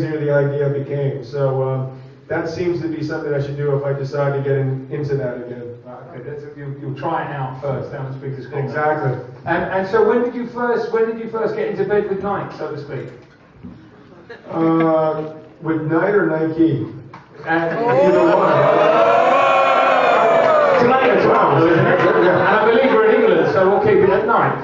easier the idea became. So that seems to be something I should do if I decide to get into that again. Right, okay, you'll try it out first, down to Speaker's Corner. Exactly. And so when did you first get into bed with Nike, so to speak? With Nike or Nike? Either one. Tomato, isn't it? And I believe we're in England, so we'll keep it at night.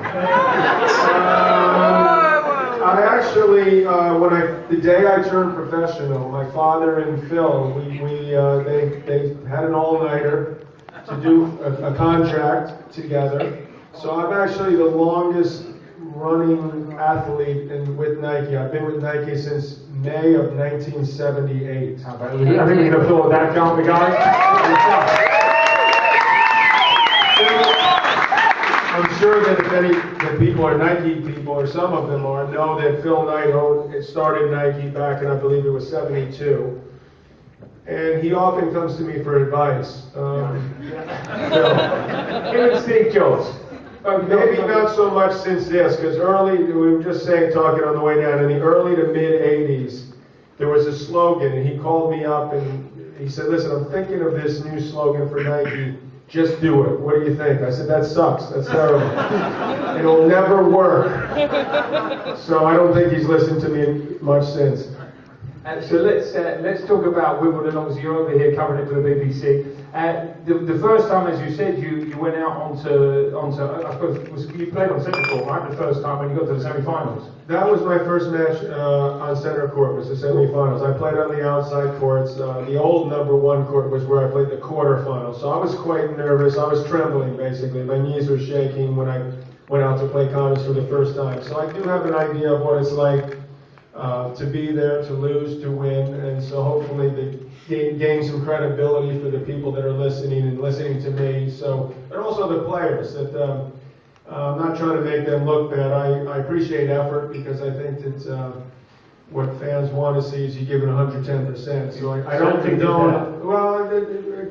I actually, the day I turned professional, my father and Phil, they had an all-nighter to do a contract together. So I'm actually the longest running athlete with Nike. I've been with Nike since May of 1978. I think we can applaud that, can't we, guys? I'm sure that if any the people are Nike people, or some of them are, know that Phil Knight started Nike back in, I believe it was 72. And he often comes to me for advice. Him and Steve Jobs. Maybe not so much since this, because we were just talking on the way down, in the early to mid 80s, there was a slogan, and he called me up and he said, listen, I'm thinking of this new slogan for Nike, just do it. What do you think? I said, that sucks, that's terrible. It'll never work. So I don't think he's listened to me much since. So let's talk about Wimbledon. Obviously, you're over here covering it for the BBC. The first time, as you said, you went out onto I suppose you played on centre court, right? The first time when you got to the semi-finals. That was my first match on centre court. Was the semi-finals. I played on the outside courts. The old #1 court was where I played the quarterfinals. So I was quite nervous. I was trembling basically. My knees were shaking when I went out to play contests for the first time. So I do have an idea of what it's like. To be there, to lose, to win, and so hopefully they gain some credibility for the people that are listening to me. So, and also the players. That I'm not trying to make them look bad. I appreciate effort because I think that what fans want to see is you give it 110%. So I don't condone. Well,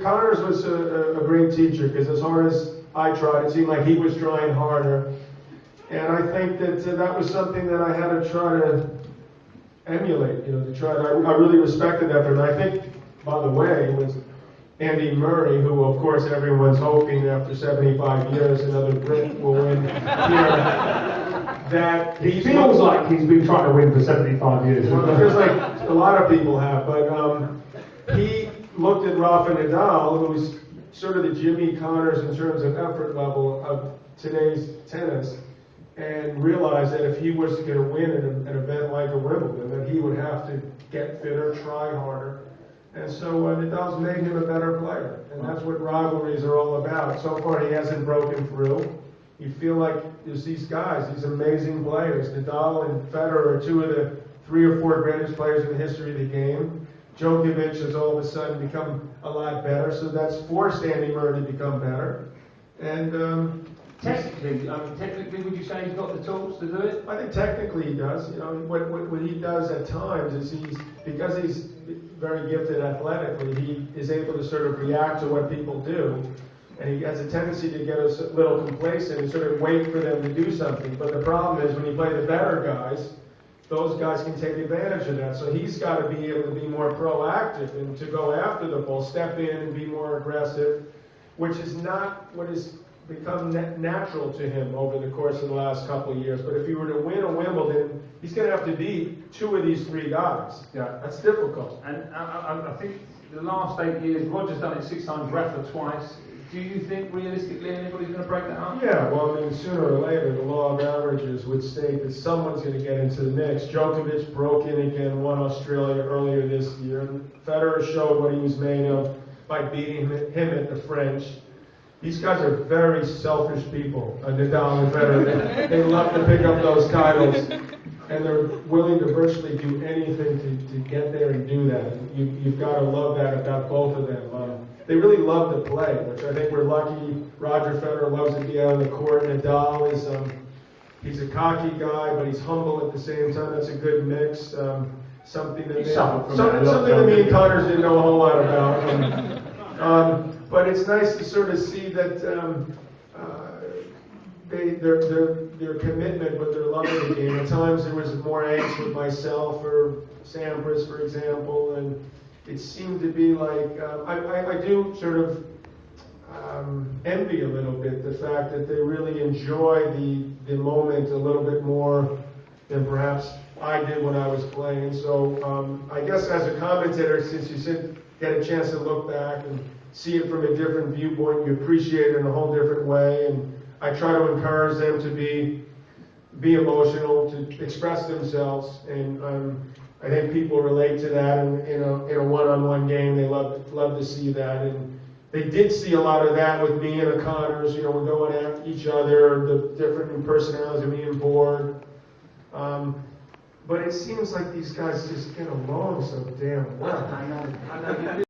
Connors was a great teacher because as hard as I tried, it seemed like he was trying harder, and I think that that was something that I had to try to emulate, I really respected that, and I think, by the way, it was Andy Murray, who of course everyone's hoping after 75 years another Brit will win here, that he feels like he's been trying to win for 75 years. Well, it feels like a lot of people have, but he looked at Rafa Nadal, who's sort of the Jimmy Connors in terms of effort level of today's tennis, and realized that if he was going to win an event like a Wimbledon, that he would have to get fitter, try harder. And so Nadal's made him a better player. And that's what rivalries are all about. So far, he hasn't broken through. You feel like there's these guys, these amazing players. Nadal and Federer are two of the 3 or 4 greatest players in the history of the game. Djokovic has all of a sudden become a lot better. So that's forced Andy Murray to become better. And Technically, would you say he's got the tools to do it? I think technically he does. What he does at times is because he's very gifted athletically, he is able to sort of react to what people do, and he has a tendency to get a little complacent and sort of wait for them to do something. But the problem is when you play the better guys, those guys can take advantage of that. So he's got to be able to be more proactive and to go after the ball, step in and be more aggressive, which is not what is become natural to him over the course of the last couple of years. But if he were to win a Wimbledon, he's going to have to beat 2 of these 3 guys. Yeah, that's difficult. And I think the last 8 years, Roger's done it 6 times, Rafa twice. Do you think realistically anybody's going to break that up? Yeah, well, I mean, sooner or later, the law of averages would state that someone's going to get into the mix. Djokovic broke in again, won Australia earlier this year. Federer showed what he was made of by beating him at the French. These guys are very selfish people, Nadal and Federer. They love to pick up those titles, and they're willing to virtually do anything to get there and do that. You've got to love that about both of them. They really love to play, which I think we're lucky. Roger Federer loves to be out on the court. Nadal is he's a cocky guy, but he's humble at the same time. That's a good mix. Something that me and Connors didn't know a whole lot about. But it's nice to sort of see that their commitment with their love of the game. At times there was more angst with myself or Sampras, for example, and it seemed to be like I do sort of envy a little bit the fact that they really enjoy the moment a little bit more than perhaps I did when I was playing. So I guess as a commentator, since you get a chance to look back and see it from a different viewpoint, you appreciate it in a whole different way, and I try to encourage them to be emotional, to express themselves, and I think people relate to that in a one-on-one game. They love to see that, and they did see a lot of that with me and the Connors. You know, we're going at each other, the different personalities of me and Borg. But it seems like these guys just get along so damn well. I know.